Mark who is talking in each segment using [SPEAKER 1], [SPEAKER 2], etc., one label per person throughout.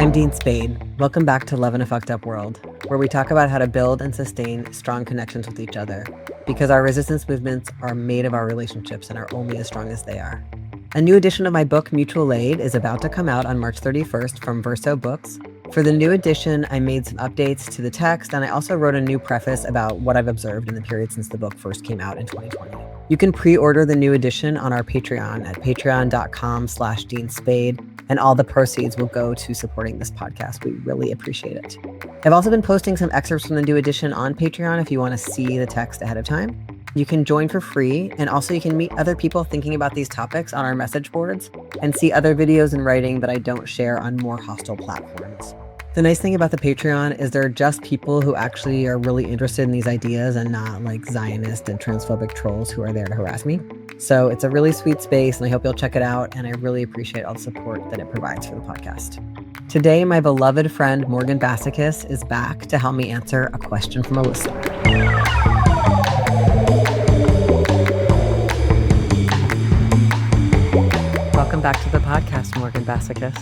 [SPEAKER 1] I'm Dean Spade. Welcome back to Love in a Fucked Up World, where we talk about how to build and sustain strong connections with each other, because our resistance movements are made of our relationships and are only as strong as they are. A new edition of my book, Mutual Aid, is about to come out on March 31st from Verso Books. For the new edition, I made some updates to the text, and I also wrote a new preface about what I've observed in the period since the book first came out in 2020. You can pre-order the new edition on our Patreon at patreon.com/DeanSpade, and all the proceeds will go to supporting this podcast. We really appreciate it. I've also been posting some excerpts from the new edition on Patreon if you want to see the text ahead of time. You can join for free, and also you can meet other people thinking about these topics on our message boards and see other videos and writing that I don't share on more hostile platforms. The nice thing about the Patreon is they're just people who actually are really interested in these ideas and not like Zionist and transphobic trolls who are there to harass me. So it's a really sweet space, and I hope you'll check it out, and I really appreciate all the support that it provides for the podcast. Today, my beloved friend Morgan Bassichis is back to help me answer a question from a listener. Welcome back to the podcast, Morgan Bassichis.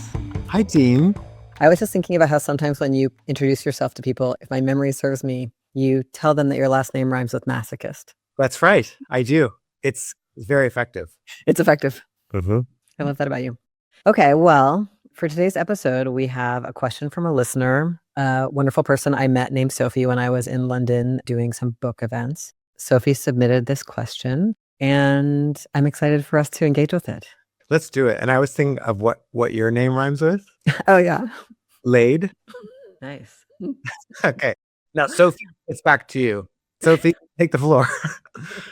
[SPEAKER 2] Hi, Dean.
[SPEAKER 1] I was just thinking about how sometimes when you introduce yourself to people, if my memory serves me, you tell them that your last name rhymes with masochist.
[SPEAKER 2] That's right. I do. It's very effective.
[SPEAKER 1] It's effective.
[SPEAKER 2] Mm-hmm.
[SPEAKER 1] I love that about you. Okay, well, for today's episode, we have a question from a listener, a wonderful person I met named Sophie when I was in London doing some book events. Sophie submitted this question, and I'm excited for us to engage with it.
[SPEAKER 2] Let's do it. And I was thinking of what your name rhymes with.
[SPEAKER 1] Oh, yeah.
[SPEAKER 2] Laid.
[SPEAKER 1] Nice.
[SPEAKER 2] Okay. Now, Sophie, it's back to you. Sophie, take the floor.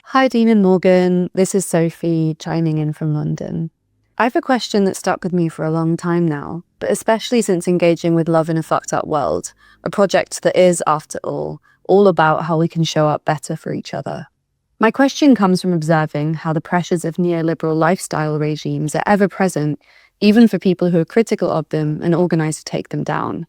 [SPEAKER 3] Hi, Dean and Morgan. This is Sophie chiming in from London. I have a question that stuck with me for a long time now, but especially since engaging with Love in a Fucked Up World, a project that is, after all about how we can show up better for each other. My question comes from observing how the pressures of neoliberal lifestyle regimes are ever present, even for people who are critical of them and organized to take them down.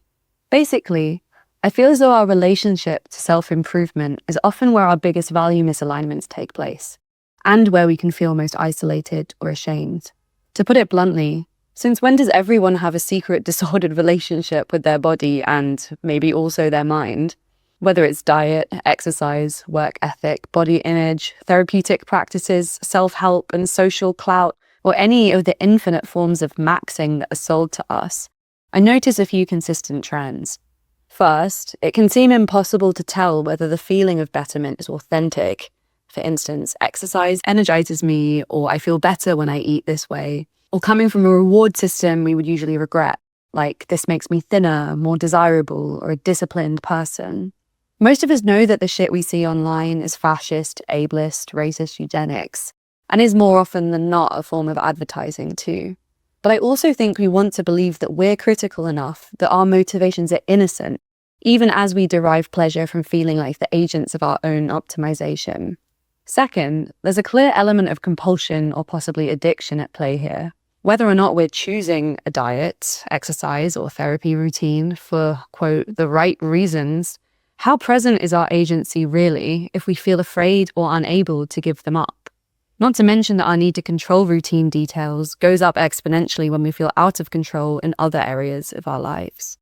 [SPEAKER 3] Basically, I feel as though our relationship to self-improvement is often where our biggest value misalignments take place, and where we can feel most isolated or ashamed. To put it bluntly, since when does everyone have a secret disordered relationship with their body and maybe also their mind? Whether it's diet, exercise, work ethic, body image, therapeutic practices, self-help and social clout, or any of the infinite forms of maxing that are sold to us, I notice a few consistent trends. First, it can seem impossible to tell whether the feeling of betterment is authentic. For instance, exercise energizes me, or I feel better when I eat this way, or coming from a reward system we would usually regret, like this makes me thinner, more desirable, or a disciplined person. Most of us know that the shit we see online is fascist, ableist, racist eugenics, and is more often than not a form of advertising too. But I also think we want to believe that we're critical enough that our motivations are innocent, even as we derive pleasure from feeling like the agents of our own optimization. Second, there's a clear element of compulsion or possibly addiction at play here. Whether or not we're choosing a diet, exercise, or therapy routine for, quote, the right reasons, how present is our agency really if we feel afraid or unable to give them up? Not to mention that our need to control routine details goes up exponentially when we feel out of control in other areas of our lives.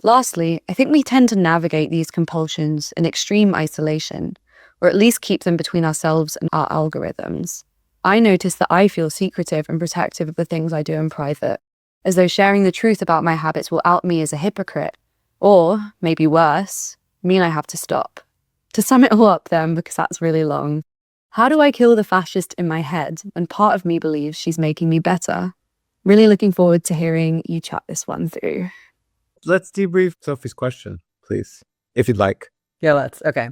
[SPEAKER 3] Lastly, I think we tend to navigate these compulsions in extreme isolation, or at least keep them between ourselves and our algorithms. I notice that I feel secretive and protective of the things I do in private, as though sharing the truth about my habits will out me as a hypocrite, or, maybe worse, mean I have to stop. To sum it all up then, because that's really long, how do I kill the fascist in my head when part of me believes she's making me better? Really looking forward to hearing you chat this one through.
[SPEAKER 2] Let's debrief Sophie's question, please, if you'd like.
[SPEAKER 1] Yeah, let's. Okay.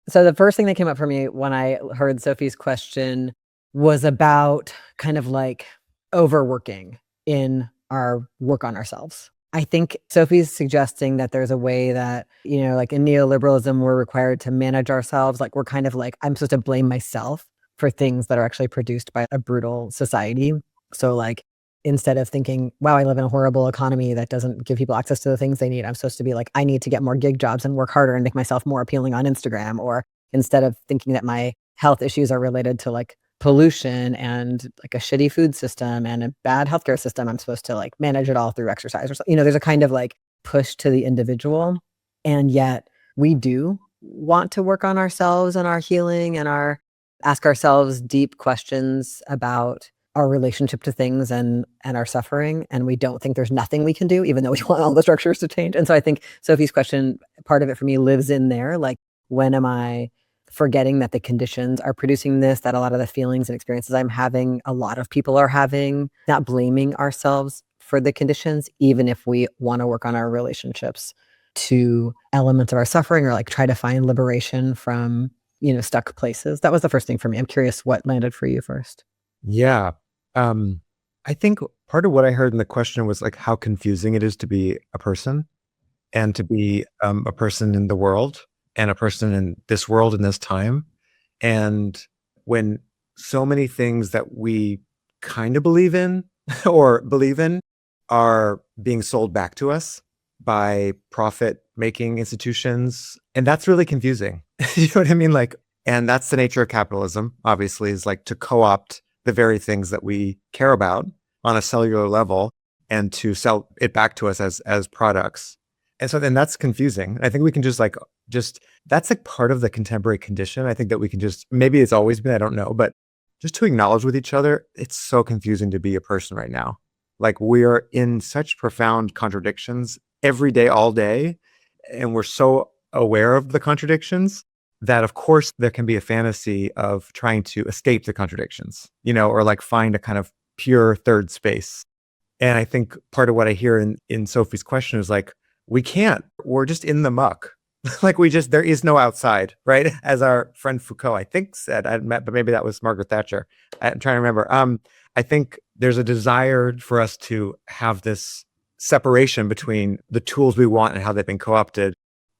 [SPEAKER 1] So the first thing that came up for me when I heard Sophie's question was about kind of like overworking in our work on ourselves. I think Sophie's suggesting that there's a way that, like in neoliberalism, we're required to manage ourselves. Like we're kind of like, I'm supposed to blame myself for things that are actually produced by a brutal society. So like, instead of thinking, wow, I live in a horrible economy that doesn't give people access to the things they need, I'm supposed to be like, I need to get more gig jobs and work harder and make myself more appealing on Instagram. Or instead of thinking that my health issues are related to like pollution and like a shitty food system and a bad healthcare system, I'm supposed to like manage it all through exercise or something. There's a kind of like push to the individual. And yet we do want to work on ourselves and our healing and ask ourselves deep questions about our relationship to things and our suffering. And we don't think there's nothing we can do, even though we want all the structures to change. And so I think Sophie's question, part of it for me lives in there. Like, when am I forgetting that the conditions are producing this, that a lot of the feelings and experiences I'm having, a lot of people are having, not blaming ourselves for the conditions, even if we want to work on our relationships to elements of our suffering or like try to find liberation from, stuck places. That was the first thing for me. I'm curious what landed for you first.
[SPEAKER 2] Yeah. I think part of what I heard in the question was like how confusing it is to be a person and to be a person in the world and a person in this world in this time. And when so many things that we kind of believe in or believe in are being sold back to us by profit-making institutions, and that's really confusing. You know what I mean? Like, and that's the nature of capitalism, obviously, is like to co-opt the very things that we care about on a cellular level and to sell it back to us as products. And so then that's confusing. I think we can just that's like part of the contemporary condition. I think that we can maybe it's always been, I don't know, but just to acknowledge with each other, it's so confusing to be a person right now. Like, we're in such profound contradictions every day, all day. And we're so aware of the contradictions that of course there can be a fantasy of trying to escape the contradictions, or like find a kind of pure third space. And I think part of what I hear in Sophie's question is like, we can't, we're just in the muck. Like there is no outside, right? As our friend Foucault, I think said, but maybe that was Margaret Thatcher. I'm trying to remember. I think there's a desire for us to have this separation between the tools we want and how they've been co-opted.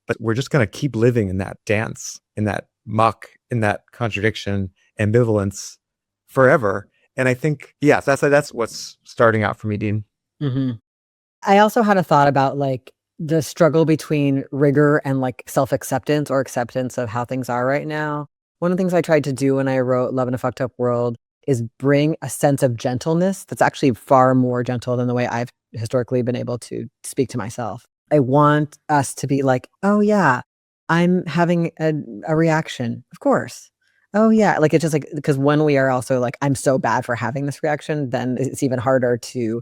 [SPEAKER 2] But we're just going to keep living in that dance, in that muck, in that contradiction, ambivalence forever. And I think, yes, that's what's starting out for me, Dean.
[SPEAKER 1] Mm-hmm. I also had a thought about like the struggle between rigor and like self-acceptance or acceptance of how things are right now. One of the things I tried to do when I wrote Love in a Fucked Up World is bring a sense of gentleness that's actually far more gentle than the way I've historically been able to speak to myself. I want us to be like, oh yeah, I'm having a reaction. Of course. Oh yeah. Like, it's just like, because when we are also like, I'm so bad for having this reaction, then it's even harder to,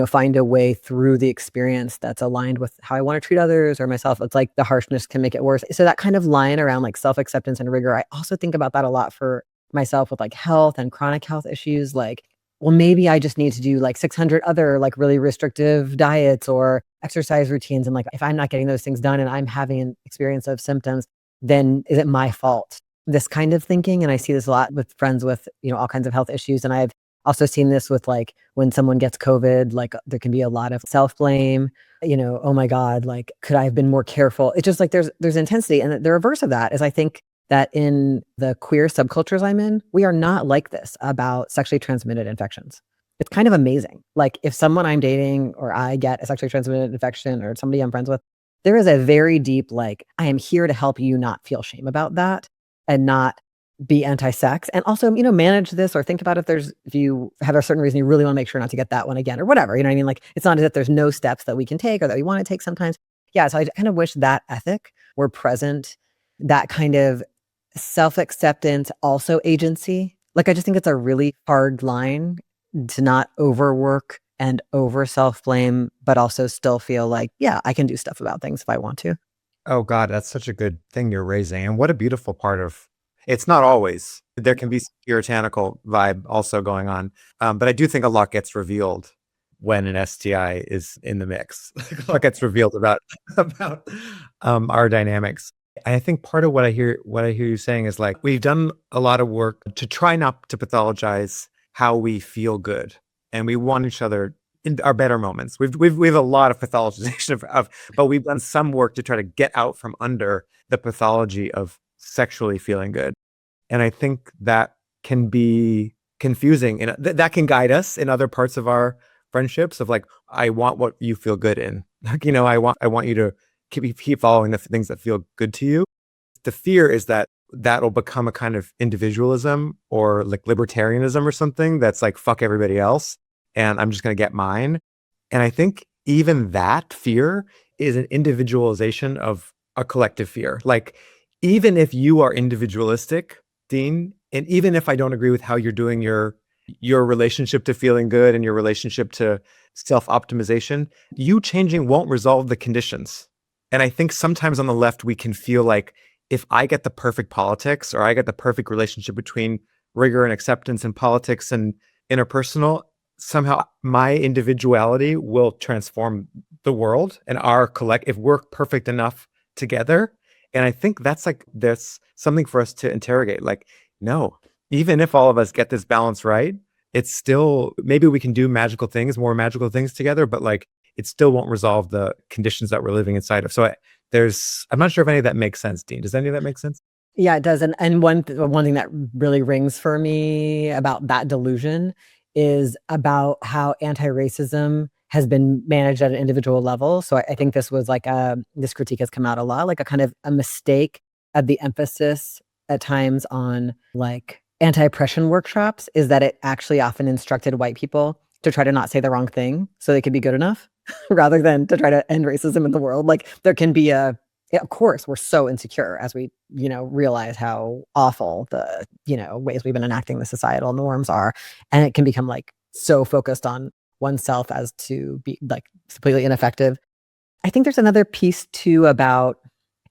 [SPEAKER 1] find a way through the experience that's aligned with how I want to treat others or myself. It's like the harshness can make it worse. So that kind of line around like self-acceptance and rigor, I also think about that a lot for myself with like health and chronic health issues. Like, well, maybe I just need to do like 600 other like really restrictive diets or exercise routines. And like, if I'm not getting those things done and I'm having an experience of symptoms, then is it my fault? This kind of thinking. And I see this a lot with friends with, all kinds of health issues. And I've also seen this with like when someone gets COVID, like there can be a lot of self-blame, oh my God, like, could I have been more careful? It's just like there's intensity. And the reverse of that is I think that in the queer subcultures I'm in, we are not like this about sexually transmitted infections. It's kind of amazing. Like, if someone I'm dating or I get a sexually transmitted infection or somebody I'm friends with, there is a very deep, like, I am here to help you not feel shame about that and not be anti-sex. And also, manage this or think about if you have a certain reason you really want to make sure not to get that one again or whatever. You know what I mean? Like, it's not as if there's no steps that we can take or that we want to take sometimes. Yeah. So I kind of wish that ethic were present, that kind of self-acceptance, also agency. Like, I just think it's a really hard line to not overwork and over self-blame, but also still feel like, yeah, I can do stuff about things if I want to.
[SPEAKER 2] Oh God, that's such a good thing you're raising. And what a beautiful part of, it's not always, there can be some puritanical vibe also going on. But I do think a lot gets revealed when an STI is in the mix. A lot gets revealed about our dynamics. And I think part of what I hear you saying is like, we've done a lot of work to try not to pathologize how we feel good. And we want each other in our better moments. We've a lot of pathologization but we've done some work to try to get out from under the pathology of sexually feeling good. And I think that can be confusing and that can guide us in other parts of our friendships of like, I want what you feel good in. Like, I want you to keep following the things that feel good to you. The fear is that that'll become a kind of individualism or like libertarianism or something that's like, fuck everybody else. And I'm just going to get mine. And I think even that fear is an individualization of a collective fear. Like, even if you are individualistic, Dean, and even if I don't agree with how you're doing your relationship to feeling good and your relationship to self-optimization, you changing won't resolve the conditions. And I think sometimes on the left, we can feel like if I get the perfect politics or I get the perfect relationship between rigor and acceptance in politics and interpersonal, somehow my individuality will transform the world and our if we're perfect enough together. And I think that's something for us to interrogate. Like, no, even if all of us get this balance right, it's still, maybe we can do more magical things together, but like, it still won't resolve the conditions that we're living inside of. So I'm not sure if any of that makes sense, Dean. Does any of that make sense?
[SPEAKER 1] Yeah, it does. And one thing that really rings for me about that delusion is about how anti-racism has been managed at an individual level. So I think this was like this critique has come out a lot, like a kind of a mistake of the emphasis at times on like anti-oppression workshops, is that it actually often instructed white people to try to not say the wrong thing so they could be good enough rather than to try to end racism in the world. Like there can be of course, we're so insecure as we, realize how awful the, ways we've been enacting the societal norms are. And it can become like so focused on oneself as to be like completely ineffective. I think there's another piece too about,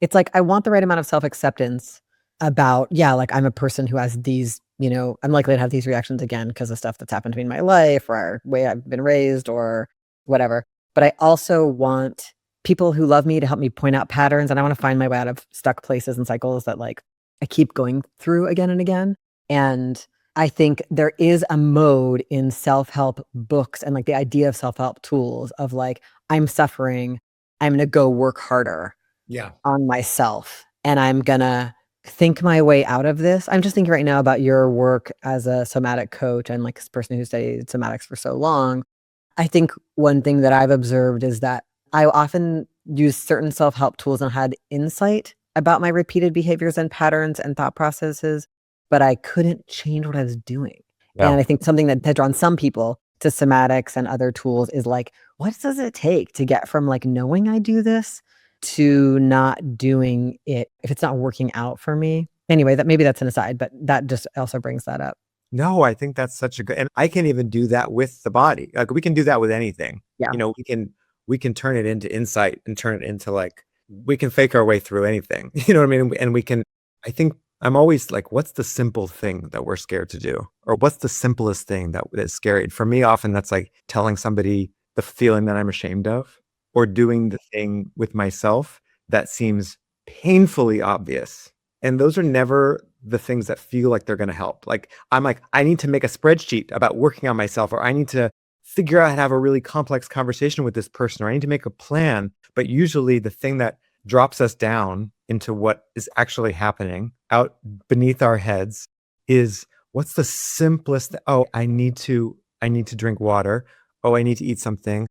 [SPEAKER 1] it's like, I want the right amount of self-acceptance about, like I'm a person who has these, I'm likely to have these reactions again because of stuff that's happened to me in my life or way I've been raised or whatever. But I also want people who love me to help me point out patterns, and I want to find my way out of stuck places and cycles that like I keep going through again and again. And I think there is a mode in self-help books and like the idea of self-help tools of like, I'm suffering, I'm going to go work harder on myself and I'm going to think my way out of this. I'm just thinking right now about your work as a somatic coach and like this person who studied somatics for so long. I think one thing that I've observed is that I often use certain self-help tools and had insight about my repeated behaviors and patterns and thought processes, but I couldn't change what I was doing. Yeah. And I think something that had drawn some people to somatics and other tools is like, what does it take to get from like knowing I do this to not doing it if it's not working out for me? Anyway, maybe that's an aside, but that just also brings that up.
[SPEAKER 2] No, I think that's such a good, and I can even do that with the body. Like we can do that with anything.
[SPEAKER 1] Yeah.
[SPEAKER 2] We can turn it into insight and turn it into like, we can fake our way through anything, you know what I mean? And I think I'm always like, what's the simple thing that we're scared to do? Or what's the simplest thing that is scary? For me, often that's like telling somebody the feeling that I'm ashamed of, or doing the thing with myself that seems painfully obvious. And those are never the things that feel like they're going to help. Like, I'm like, I need to make a spreadsheet about working on myself, or I need to figure out how to have a really complex conversation with this person, or I need to make a plan. But usually the thing that drops us down into what is actually happening out beneath our heads is, what's the simplest? Oh, I need to drink water. Oh, I need to eat something.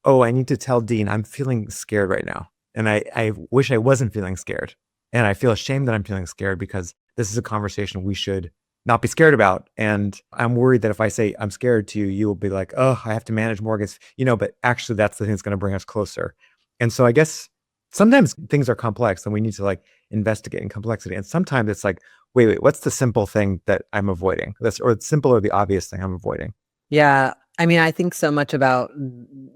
[SPEAKER 2] Oh, I need to tell Dean I'm feeling scared right now. And I wish I wasn't feeling scared. And I feel ashamed that I'm feeling scared because this is a conversation we should not be scared about. And I'm worried that if I say I'm scared to you, you will be like, oh, I have to manage more against, but actually that's the thing that's going to bring us closer. And so I guess sometimes things are complex and we need to like investigate in complexity. And sometimes it's like, wait, what's the simple thing that I'm avoiding? Or the simple or the obvious thing I'm avoiding.
[SPEAKER 1] Yeah. I mean, I think so much about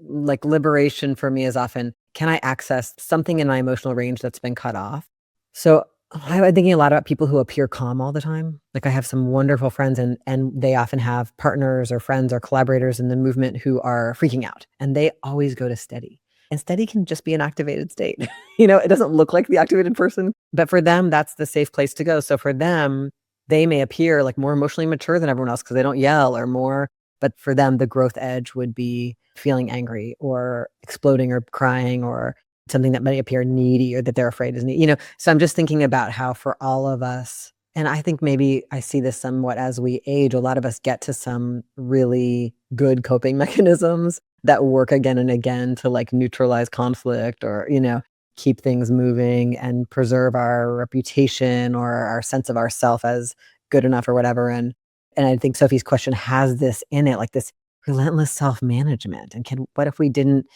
[SPEAKER 1] like liberation for me is often, can I access something in my emotional range that's been cut off? So I've been thinking a lot about people who appear calm all the time. Like I have some wonderful friends and they often have partners or friends or collaborators in the movement who are freaking out, and they always go to steady. And steady can just be an activated state. It doesn't look like the activated person, but for them, that's the safe place to go. So for them, they may appear like more emotionally mature than everyone else because they don't yell or more. But for them, the growth edge would be feeling angry or exploding or crying or something that may appear needy or that they're afraid is needy. So I'm just thinking about how for all of us, and I think maybe I see this somewhat as we age, a lot of us get to some really good coping mechanisms that work again and again to like neutralize conflict or, keep things moving and preserve our reputation or our sense of ourself as good enough or whatever. And I think Sophie's question has this in it, like this relentless self-management. And what if we didn't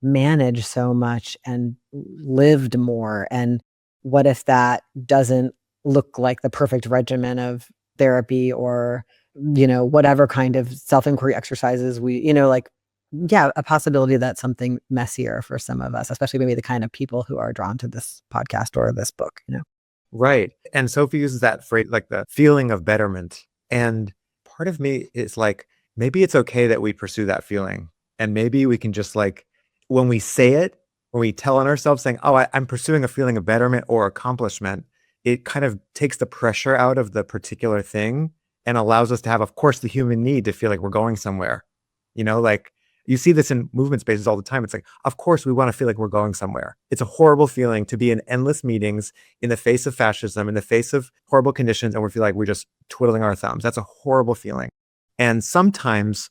[SPEAKER 1] manage so much and lived more? And what if that doesn't look like the perfect regimen of therapy or, whatever kind of self-inquiry exercises like, yeah, a possibility that something messier for some of us, especially maybe the kind of people who are drawn to this podcast or this book.
[SPEAKER 2] Right. And Sophie uses that phrase, like the feeling of betterment. And part of me is like, maybe it's okay that we pursue that feeling. And maybe we can just like, when we say it, when we tell on ourselves saying, oh, I'm pursuing a feeling of betterment or accomplishment, it kind of takes the pressure out of the particular thing and allows us to have, of course, the human need to feel like we're going somewhere. Like you see this in movement spaces all the time. It's like, of course, we want to feel like we're going somewhere. It's a horrible feeling to be in endless meetings in the face of fascism, in the face of horrible conditions, and we feel like we're just twiddling our thumbs. That's a horrible feeling. And sometimes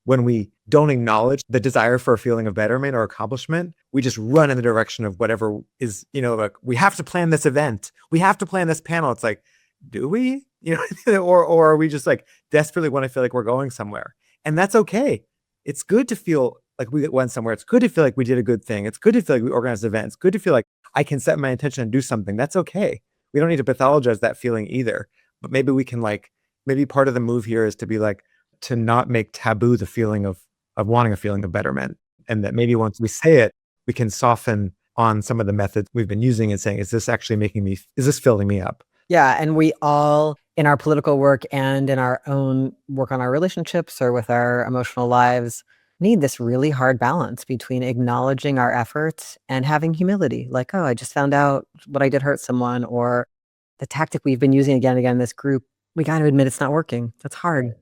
[SPEAKER 2] when we don't acknowledge the desire for a feeling of betterment or accomplishment, we just run in the direction of whatever is, like, we have to plan this event. We have to plan this panel. It's like, do we? Or are we just like desperately want to feel like we're going somewhere? And that's okay. It's good to feel like we went somewhere. It's good to feel like we did a good thing. It's good to feel like we organized an event. It's good to feel like I can set my intention and do something. That's okay. We don't need to pathologize that feeling either. But maybe we can maybe part of the move here is to be like, to not make taboo the feeling of wanting a feeling of betterment. And that maybe once we say it, we can soften on some of the methods we've been using and saying, is this filling me up?
[SPEAKER 1] Yeah. And we all, in our political work and in our own work on our relationships or with our emotional lives, need this really hard balance between acknowledging our efforts and having humility. Like, oh, I just found out what I did hurt someone, or the tactic we've been using again and again in this group. We got to admit it's not working. That's hard,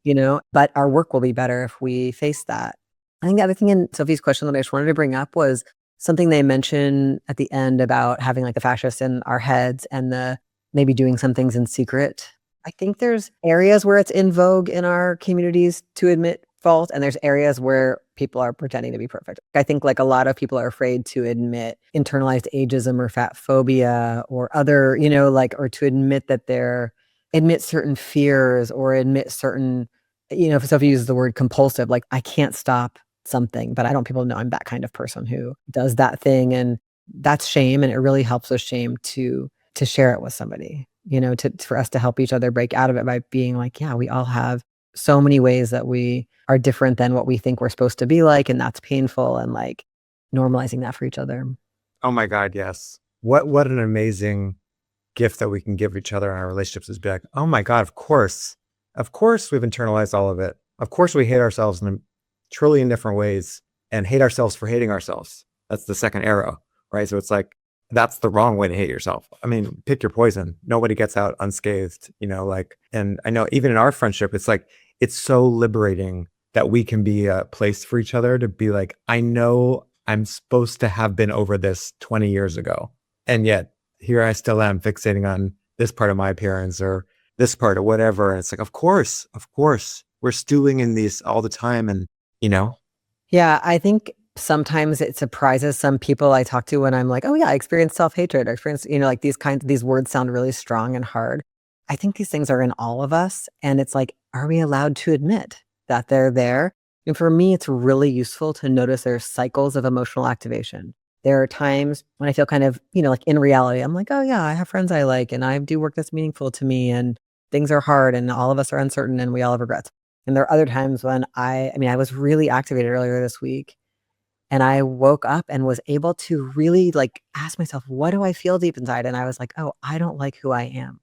[SPEAKER 1] but our work will be better if we face that. I think the other thing in Sophie's question that I just wanted to bring up was something they mentioned at the end about having like the fascists in our heads and the maybe doing some things in secret. I think there's areas where it's in vogue in our communities to admit fault, and there's areas where people are pretending to be perfect. I think like a lot of people are afraid to admit internalized ageism or fat phobia or other, or to admit that admit certain fears or admit certain, if Sophie uses the word compulsive, like I can't stop something, but I don't want people to know I'm that kind of person who does that thing. And that's shame. And it really helps with shame to share it with somebody, for us to help each other break out of it by being like, yeah, we all have so many ways that we are different than what we think we're supposed to be like. And that's painful, and like normalizing that for each other.
[SPEAKER 2] Oh my God, yes. What an amazing gift that we can give each other in our relationships is be like, oh my God, of course we've internalized all of it. Of course we hate ourselves in a trillion different ways and hate ourselves for hating ourselves. That's the second arrow, right? So it's like, that's the wrong way to hate yourself. I mean, pick your poison. Nobody gets out unscathed, and I know even in our friendship, it's like, it's so liberating that we can be a place for each other to be like, I know I'm supposed to have been over this 20 years ago. And yet here I still am fixating on this part of my appearance or this part or whatever. And it's like, of course, we're stewing in these all the time. And,
[SPEAKER 1] Yeah, I think sometimes it surprises some people I talk to when I'm like, oh yeah, I experienced self-hatred. I experienced, like these words sound really strong and hard. I think these things are in all of us. And it's like, are we allowed to admit that they're there? And for me, it's really useful to notice there's cycles of emotional activation. There are times when I feel kind of, like in reality, I'm like, oh yeah, I have friends I like and I do work that's meaningful to me and things are hard and all of us are uncertain and we all have regrets. And there are other times when I was really activated earlier this week. And I woke up and was able to really like ask myself, what do I feel deep inside? And I was like, oh, I don't like who I am.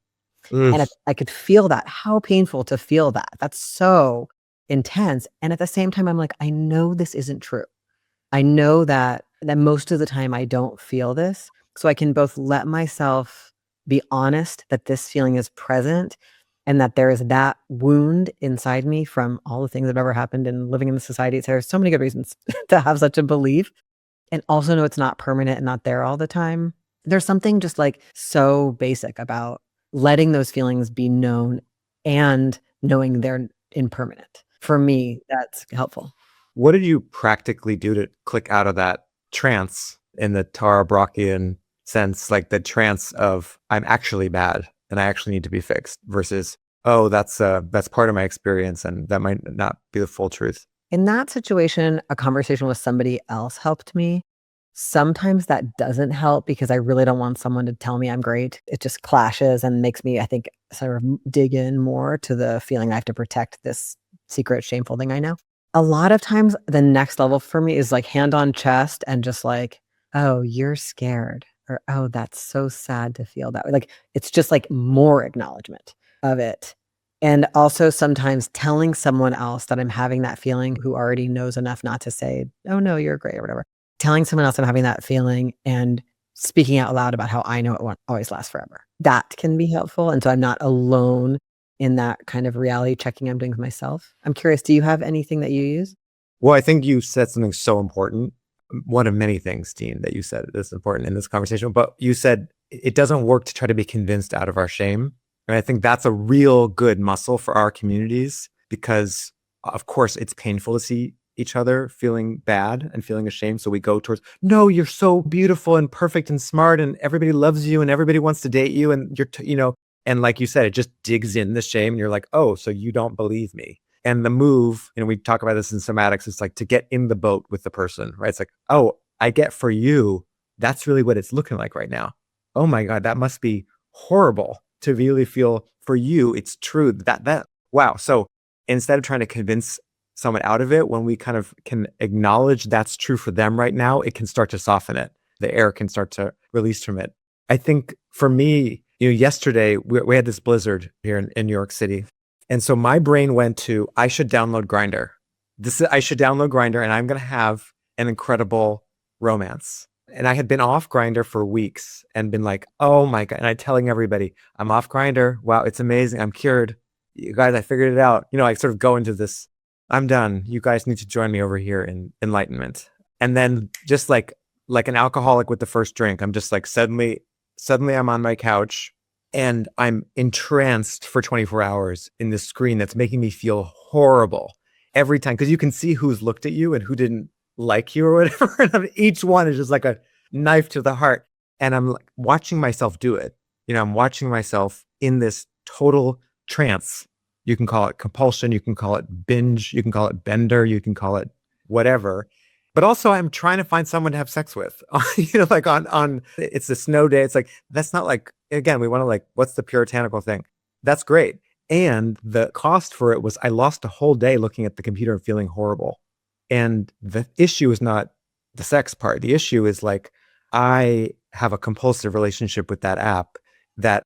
[SPEAKER 1] And I could feel that, how painful to feel that. That's so intense. And at the same time, I'm like, I know this isn't true. I know that most of the time I don't feel this. So I can both let myself be honest that this feeling is present and that there is that wound inside me from all the things that have ever happened in living in the society. So there's so many good reasons to have such a belief, and also know it's not permanent and not there all the time. There's something just like so basic about letting those feelings be known and knowing they're impermanent. For me, that's helpful.
[SPEAKER 2] What did you practically do to click out of that trance Tara Brockian sense, like the trance of I'm actually bad and I actually need to be fixed versus, oh, that's part of my experience and that might not be the full truth.
[SPEAKER 1] In that situation, a conversation with somebody else helped me. Sometimes that doesn't help because I really don't want someone to tell me I'm great. It just clashes and makes me, I think, sort of dig in more to the feeling I have to protect this secret, shameful thing I know. A lot of times, the next level for me is like hand on chest and just like, oh, you're scared. Or, oh, that's so sad to feel that way. Like, it's just like more acknowledgement of it. And also sometimes telling someone else that I'm having that feeling who already knows enough not to say, oh, no, you're great or whatever. Telling someone else I'm having that feeling and speaking out loud about how I know it won't always last forever. That can be helpful. And so I'm not alone in that kind of reality checking I'm doing with myself. I'm curious, do you have anything that you use?
[SPEAKER 2] Well, I think you said something so important. One of many things, Dean, that you said that's important in this conversation. But you said it doesn't work to try to be convinced out of our shame. And I think that's a real good muscle for our communities because, of course, it's painful to see each other feeling bad and feeling ashamed. So we go towards, no, you're so beautiful and perfect and smart and everybody loves you and everybody wants to date you. And you're, and like you said, it just digs in the shame. And you're like, oh, so you don't believe me. And the move, we talk about this in somatics, it's like to get in the boat with the person, right? It's like, oh, I get for you, that's really what it's looking like right now. Oh my God, that must be horrible to really feel for you. It's true that, wow. So instead of trying to convince someone out of it, when we kind of can acknowledge that's true for them right now, it can start to soften it. The air can start to release from it. I think for me, yesterday we had this blizzard here in New York City. And so my brain went to, I should download Grindr. I should download Grindr and I'm going to have an incredible romance. And I had been off Grindr for weeks and been like, oh my God. And I'm telling everybody, I'm off Grindr. Wow, it's amazing. I'm cured. You guys, I figured it out. I sort of go into this, I'm done. You guys need to join me over here in enlightenment. And then just like an alcoholic with the first drink, I'm just like, suddenly I'm on my couch and I'm entranced for 24 hours in this screen that's making me feel horrible every time. Because you can see who's looked at you and who didn't like you or whatever. And each one is just like a knife to the heart. And I'm like watching myself do it. I'm watching myself in this total trance. You can call it compulsion. You can call it binge. You can call it bender. You can call it whatever. But also I'm trying to find someone to have sex with, like on it's a snow day. It's like, that's not like, again, we want to like, what's the puritanical thing? That's great. And the cost for it was I lost a whole day looking at the computer and feeling horrible. And the issue is not the sex part. The issue is like, I have a compulsive relationship with that app that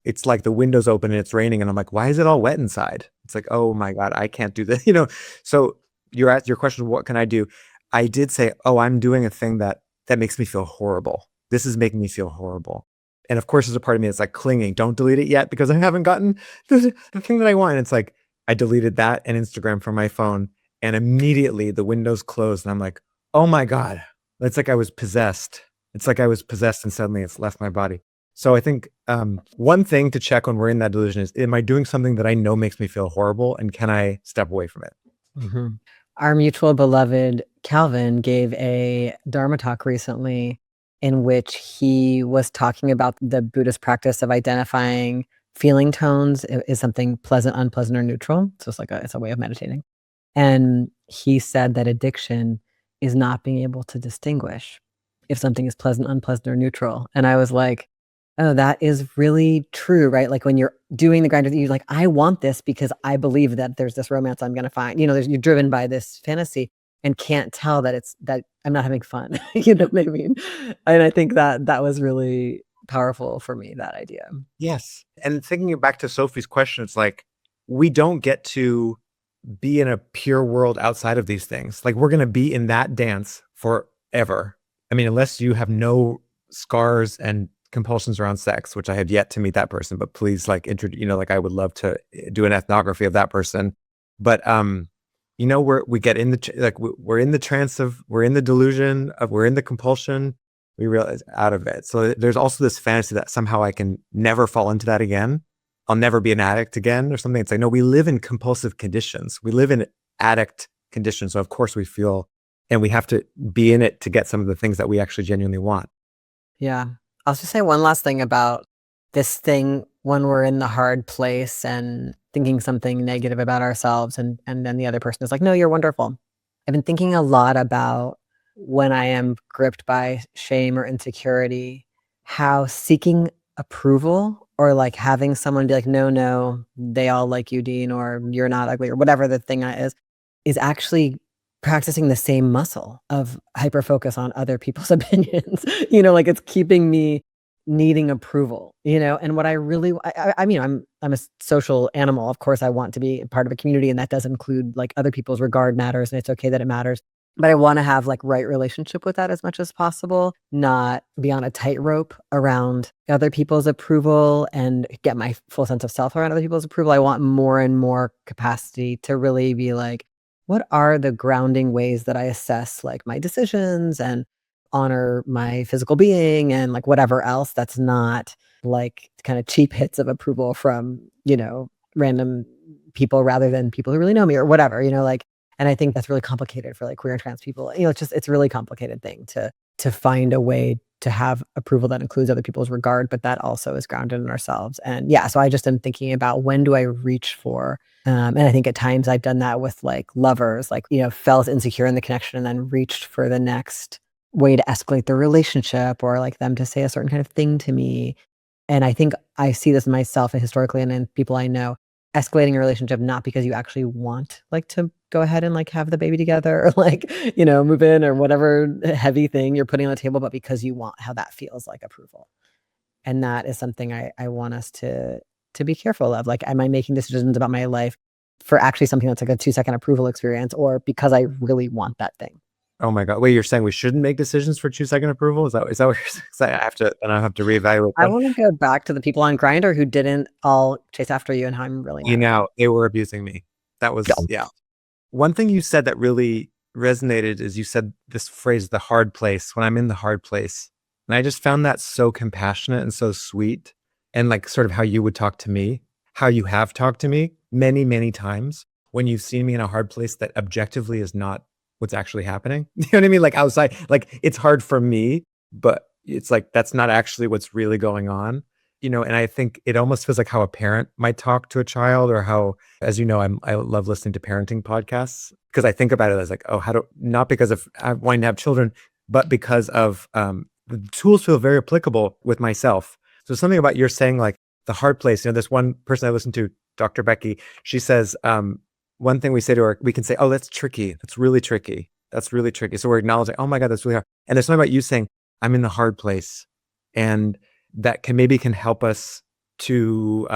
[SPEAKER 2] it's like the window's open and it's raining. And I'm like, why is it all wet inside? It's like, oh my God, I can't do this. So your question, what can I do? I did say, oh, I'm doing a thing that makes me feel horrible. This is making me feel horrible. And of course, there's a part of me that's like clinging. Don't delete it yet because I haven't gotten the thing that I want. And it's like, I deleted that and Instagram from my phone. And immediately the windows closed. And I'm like, oh my God, it's like I was possessed. It's like I was possessed and suddenly it's left my body. So I think one thing to check when we're in that delusion is, am I doing something that I know makes me feel horrible? And can I step away from it?
[SPEAKER 1] Mm-hmm. Our mutual beloved Calvin gave a Dharma talk recently in which he was talking about the Buddhist practice of identifying feeling tones is something pleasant, unpleasant, or neutral. So it's a way of meditating. And he said that addiction is not being able to distinguish if something is pleasant, unpleasant, or neutral. And I was like, oh, that is really true, right? Like when you're doing the grinder, you're like, I want this because I believe that there's this romance I'm going to find. You're driven by this fantasy and can't tell that that I'm not having fun. You know what I mean? And I think that was really powerful for me, that idea.
[SPEAKER 2] Yes. And thinking back to Sophie's question, it's like, we don't get to be in a pure world outside of these things. Like we're going to be in that dance forever. I mean, unless you have no scars and compulsions around sex, which I have yet to meet that person, but please like I would love to do an ethnography of that person. But we get in we're in the trance of, we're in the delusion of, we're in the compulsion, we realize out of it. So there's also this fantasy that somehow I can never fall into that again. I'll never be an addict again or something. It's like, no, we live in compulsive conditions. We live in addict conditions. So of course we feel And we have to be in it to get some of the things that we actually genuinely want.
[SPEAKER 1] Yeah. I'll just say one last thing about this thing when we're in the hard place and thinking something negative about ourselves, and then the other person is like, no, you're wonderful. I've been thinking a lot about when I am gripped by shame or insecurity, how seeking approval or like having someone be like, no, they all like you, Dean, or you're not ugly, or whatever the thing is actually practicing the same muscle of hyper focus on other people's opinions. Like it's keeping me needing approval, and what I really, I mean, I'm a social animal. Of course, I want to be part of a community, and that does include like other people's regard matters, and it's okay that it matters. But I want to have like right relationship with that as much as possible, not be on a tightrope around other people's approval and get my full sense of self around other people's approval. I want more and more capacity to really be like, what are the grounding ways that I assess like my decisions and honor my physical being and like whatever else that's not like kind of cheap hits of approval from, random people rather than people who really know me or whatever, like, and I think that's really complicated for like queer and trans people. It's a really complicated thing to find a way to have approval that includes other people's regard, but that also is grounded in ourselves. And yeah, so I just am thinking about when do I reach for, and I think at times I've done that with like lovers, like, felt insecure in the connection and then reached for the next way to escalate the relationship or like them to say a certain kind of thing to me. And I think I see this in myself and historically and in people I know, escalating a relationship not because you actually want like to go ahead and like have the baby together or like, move in or whatever heavy thing you're putting on the table, but because you want how that feels like approval. And that is something I want us to be careful of. Like, am I making decisions about my life for actually something that's like a 2-second approval experience or because I really want that thing?
[SPEAKER 2] Oh my God. Wait, you're saying we shouldn't make decisions for 2-second approval? Is that what you're saying? 'Cause I have to reevaluate
[SPEAKER 1] I
[SPEAKER 2] that.
[SPEAKER 1] want to go back to the people on Grindr who didn't all chase after you and how I'm really mad.
[SPEAKER 2] They were abusing me. That was, yeah. One thing you said that really resonated is you said this phrase, the hard place, when I'm in the hard place. And I just found that so compassionate and so sweet. And like sort of how you would talk to me, how you have talked to me many, many times when you've seen me in a hard place that objectively is not what's actually happening. You know what I mean? Like outside, like it's hard for me, but it's like, that's not actually what's really going on. And I think it almost feels like how a parent might talk to a child or how, as you know, I love listening to parenting podcasts because I think about it as like, oh, not because of wanting to have children, but because of the tools feel very applicable with myself. So something about you're saying like the hard place, this one person I listened to, Dr. Becky, she says, one thing we say to her, we can say, oh, that's tricky. That's really tricky. That's really tricky. So we're acknowledging, oh my God, that's really hard. And there's something about you saying, I'm in the hard place. And that can help us to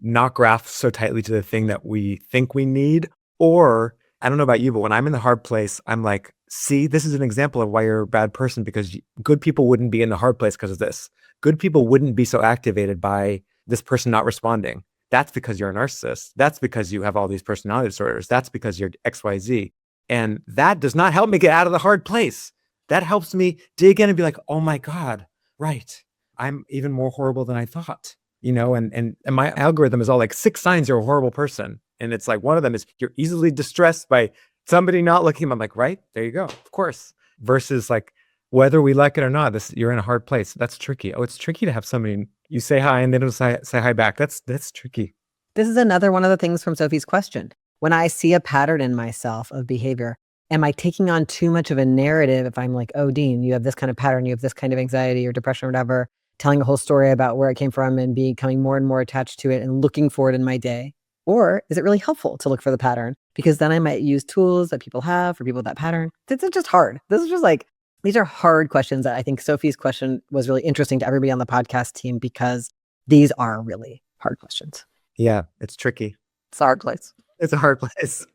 [SPEAKER 2] not graft so tightly to the thing that we think we need. Or I don't know about you, but when I'm in the hard place, I'm like, see, this is an example of why you're a bad person because good people wouldn't be in the hard place because of this. Good people wouldn't be so activated by this person not responding. That's because you're a narcissist. That's because you have all these personality disorders. That's because you're XYZ. And that does not help me get out of the hard place. That helps me dig in and be like, oh my God, right. I'm even more horrible than I thought, and my algorithm is all like 6 signs you're a horrible person. And it's like, one of them is you're easily distressed by somebody not looking. I'm like, right, there you go. Of course. Versus like, whether we like it or not, you're in a hard place. That's tricky. Oh, it's tricky to have somebody, you say hi and they don't say hi back. That's tricky.
[SPEAKER 1] This is another one of the things from Sophie's question. When I see a pattern in myself of behavior, am I taking on too much of a narrative if I'm like, oh, Dean, you have this kind of pattern, you have this kind of anxiety or depression or whatever, telling a whole story about where it came from and becoming more and more attached to it and looking for it in my day? Or is it really helpful to look for the pattern? Because then I might use tools that people have for people with that pattern. This is just hard. This is just like, these are hard questions that I think Sophie's question was really interesting to everybody on the podcast team because these are really hard questions.
[SPEAKER 2] Yeah, it's tricky.
[SPEAKER 1] It's a hard place.
[SPEAKER 2] It's a hard place.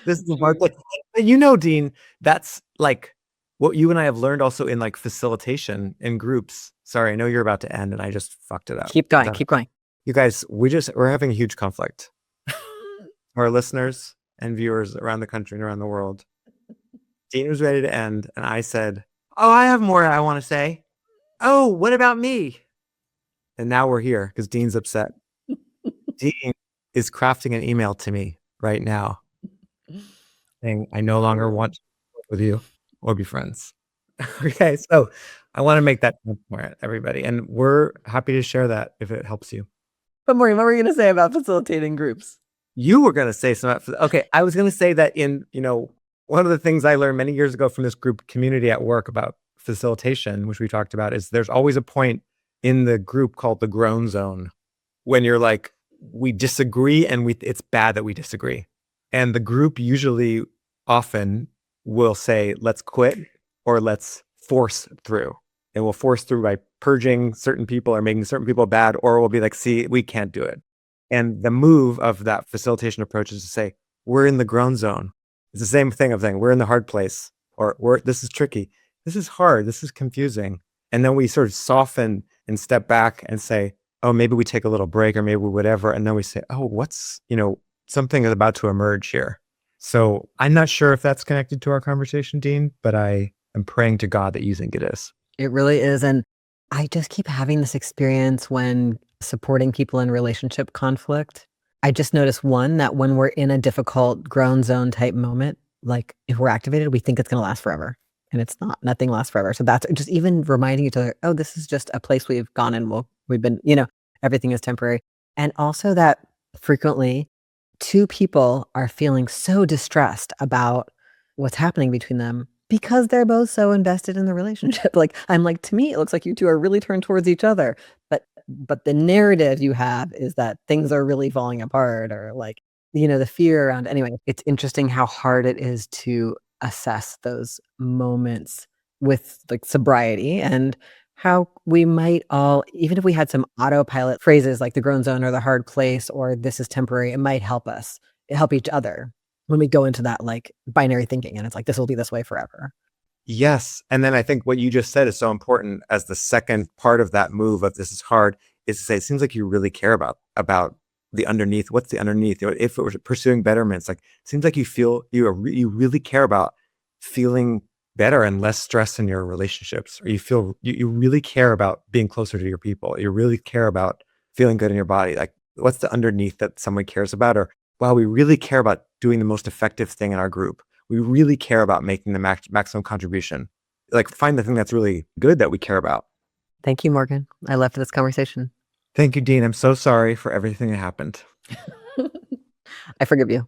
[SPEAKER 2] This is a hard place. But Dean, that's like what you and I have learned also in like facilitation in groups. Sorry, I know you're about to end and I just fucked it up.
[SPEAKER 1] Keep going. Keep going.
[SPEAKER 2] You guys, we're having a huge conflict. Our listeners and viewers around the country and around the world. Dean was ready to end and I said, oh, I have more I want to say. Oh, what about me? And now we're here because Dean's upset. Dean is crafting an email to me right now saying, I no longer want with you or be friends. Okay, so I want to make that transparent, everybody. And we're happy to share that if it helps you.
[SPEAKER 1] But Maureen, what were you going to say about facilitating groups?
[SPEAKER 2] You were going to say something. Okay, I was going to say that one of the things I learned many years ago from this group community at work about facilitation, which we talked about, is there's always a point in the group called the groan zone when you're like, we disagree and it's bad that we disagree. And the group usually often will say, let's quit or let's force through. And we'll force through by purging certain people or making certain people bad, or we'll be like, see, we can't do it. And the move of that facilitation approach is to say, we're in the groan zone. It's the same thing of saying, we're in the hard place, or this is tricky. This is hard. This is confusing. And then we sort of soften and step back and say, oh, maybe we take a little break or maybe whatever. And then we say, oh, something is about to emerge here. So I'm not sure if that's connected to our conversation, Dean, but I am praying to God that you think it is.
[SPEAKER 1] It really is. And I just keep having this experience when supporting people in relationship conflict. I just noticed that when we're in a difficult groan zone type moment, like if we're activated, we think it's going to last forever. And it's not. Nothing lasts forever. So that's just even reminding each other, oh, this is just a place we've gone and we've been, everything is temporary. And also that frequently two people are feeling so distressed about what's happening between them because they're both so invested in the relationship. Like, I'm like, to me, it looks like you two are really turned towards each other. But the narrative you have is that things are really falling apart, or like, the fear around. Anyway, it's interesting how hard it is to assess those moments with like sobriety, and how we might all, even if we had some autopilot phrases like the groan zone or the hard place or this is temporary, it might help each other when we go into that like binary thinking and it's like, this will be this way forever.
[SPEAKER 2] Yes. And then I think what you just said is so important as the second part of that move of this is hard, is to say, it seems like you really care about the underneath. What's the underneath? If it was pursuing betterments, like, it seems like you really care about feeling better and less stress in your relationships, or you really care about being closer to your people. You really care about feeling good in your body. Like, what's the underneath that someone cares about? Or, wow, we really care about doing the most effective thing in our group. We really care about making the maximum contribution. Like, find the thing that's really good that we care about.
[SPEAKER 1] Thank you, Morgan. I loved this conversation.
[SPEAKER 2] Thank you, Dean. I'm so sorry for everything that happened.
[SPEAKER 1] I forgive you.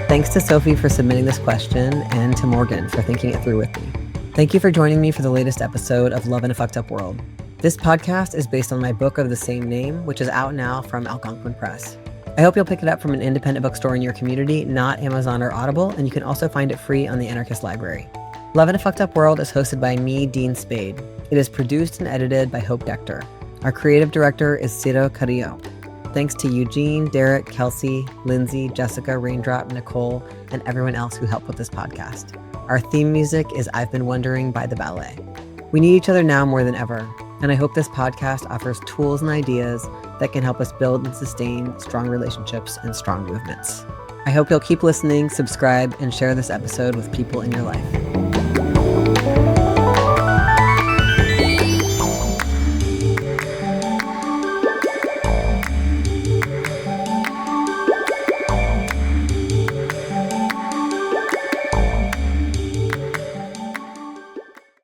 [SPEAKER 1] Thanks to Sophie for submitting this question, and to Morgan for thinking it through with me. Thank you for joining me for the latest episode of Love in a Fucked Up World. This podcast is based on my book of the same name, which is out now from Algonquin Press. I hope you'll pick it up from an independent bookstore in your community, not Amazon or Audible, and you can also find it free on the Anarchist Library. Love in a Fucked Up World is hosted by me, Dean Spade. It is produced and edited by Hope Dector. Our creative director is Ciro Carrillo. Thanks to Eugene, Derek, Kelsey, Lindsay, Jessica, Raindrop, Nicole, and everyone else who helped with this podcast. Our theme music is I've Been Wondering by The Ballet. We need each other now more than ever, and I hope this podcast offers tools and ideas that can help us build and sustain strong relationships and strong movements. I hope you'll keep listening, subscribe, and share this episode with people in your life.